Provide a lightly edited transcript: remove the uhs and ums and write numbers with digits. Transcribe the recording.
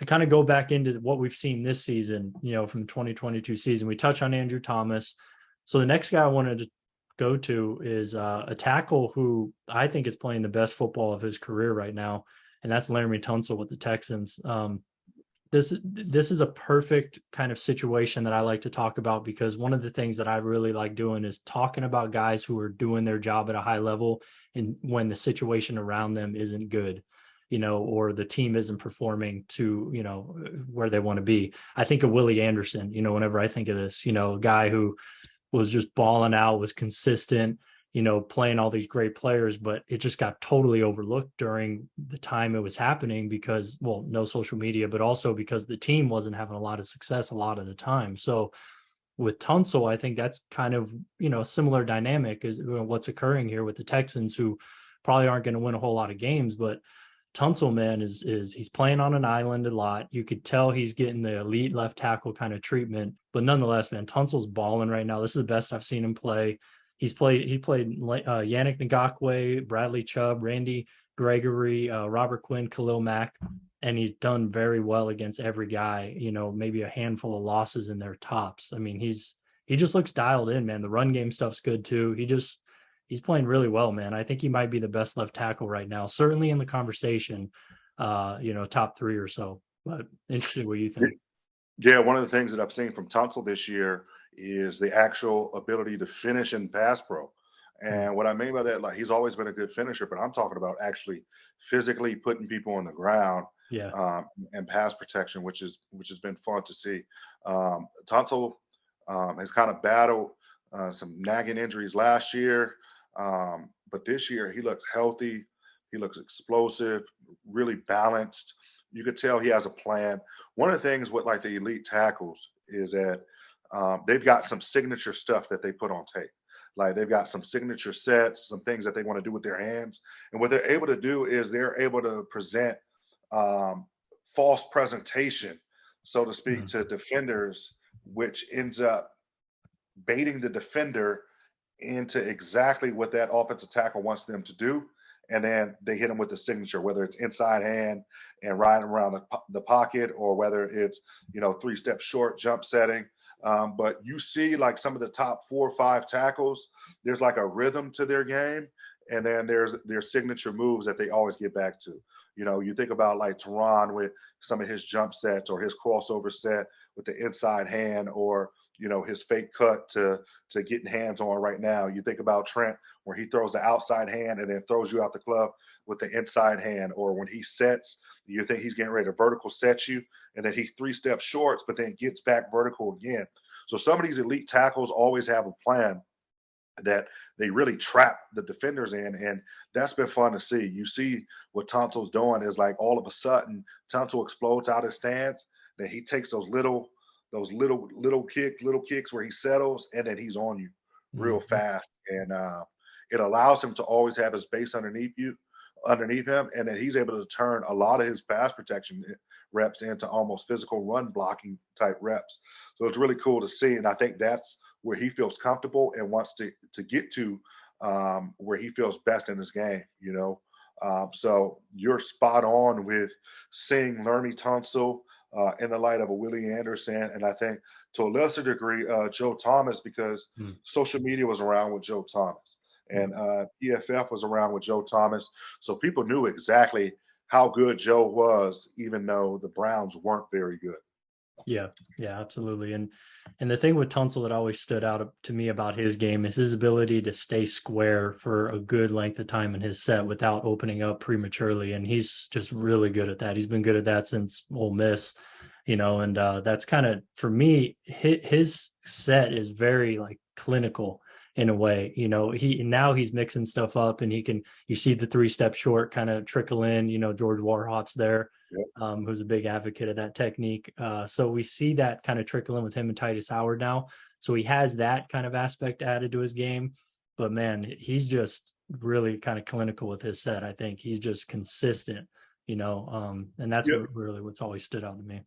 to kind of go back into what we've seen this season, from 2022 season, we touch on Andrew Thomas. So the next guy I wanted to go to is a tackle who I think is playing the best football of his career right now, and that's Laremy Tunsil with the Texans. This is a perfect kind of situation that I like to talk about, because one of the things that I really like doing is talking about guys who are doing their job at a high level, and when the situation around them isn't good, or the team isn't performing to, where they want to be. I think of Willie Anderson, whenever I think of this, a guy who was just balling out, was consistent, playing all these great players, but it just got totally overlooked during the time it was happening because, well, no social media, but also because the team wasn't having a lot of success a lot of the time. So with Tunsil, I think that's kind of, a similar dynamic is what's occurring here with the Texans, who probably aren't going to win a whole lot of games, but Tunsil, man, is he's playing on an island a lot. You could tell he's getting the elite left tackle kind of treatment, but nonetheless, man, Tunsil's balling right now. This is the best I've seen him play. He played Yannick Ngakoue, Bradley Chubb, Randy Gregory, Robert Quinn, Khalil Mack, and he's done very well against every guy. Maybe a handful of losses in their tops. I mean, he just looks dialed in, man. The run game stuff's good too. He's playing really well, man. I think he might be the best left tackle right now, certainly in the conversation, top three or so. But interesting what you think. Yeah, one of the things that I've seen from Tunsil this year is the actual ability to finish in pass pro. And what I mean by that, like he's always been a good finisher, but I'm talking about actually physically putting people on the ground, Yeah. and pass protection, which has been fun to see. Tunsil has kind of battled some nagging injuries last year. But this year he looks healthy. He looks explosive, really balanced. You could tell he has a plan. One of the things with like the elite tackles is that they've got some signature stuff that they put on tape. Like they've got some signature sets, some things that they want to do with their hands. And what they're able to do is they're able to present false presentation, so to speak, to defenders, which ends up baiting the defender into exactly what that offensive tackle wants them to do. And then they hit them with the signature, whether it's inside hand and riding around the pocket, or whether it's, 3-step short jump setting. But you see like some of the top 4 or 5 tackles, there's like a rhythm to their game. And then there's their signature moves that they always get back to. You think about like Tehran with some of his jump sets, or his crossover set with the inside hand, or his fake cut to getting hands on right now. You think about Trent, where he throws the outside hand and then throws you out the club with the inside hand, or when he sets, you think he's getting ready to vertical set you, and then he 3-step shorts, but then gets back vertical again. So some of these elite tackles always have a plan that they really trap the defenders in, and that's been fun to see. You see what Tunsil's doing is like all of a sudden Tunsil explodes out his stance, then he takes those little kicks where he settles, and then he's on you real fast. And it allows him to always have his base underneath him, and then he's able to turn a lot of his pass protection reps into almost physical run blocking type reps. So it's really cool to see, and I think that's where he feels comfortable and wants to get to, where he feels best in his game. So you're spot on with seeing Laremy Tunsil in the light of a Willie Anderson, and I think to a lesser degree Joe Thomas, because social media was around with Joe Thomas, and PFF was around with Joe Thomas, so people knew exactly how good Joe was, even though the Browns weren't very good. Yeah, absolutely. And the thing with Tunsil that always stood out to me about his game is his ability to stay square for a good length of time in his set without opening up prematurely. And he's just really good at that. He's been good at that since Ole Miss, and that's kind of, for me, his set is very like clinical in a way. He's mixing stuff up, and you see the 3-step short kind of trickle in. George Warhop's there. Yep. Who's a big advocate of that technique. So we see that kind of trickle in with him and Titus Howard now. So he has that kind of aspect added to his game. But man, he's just really kind of clinical with his set. I think he's just consistent, and that's Yep. really what's always stood out to me.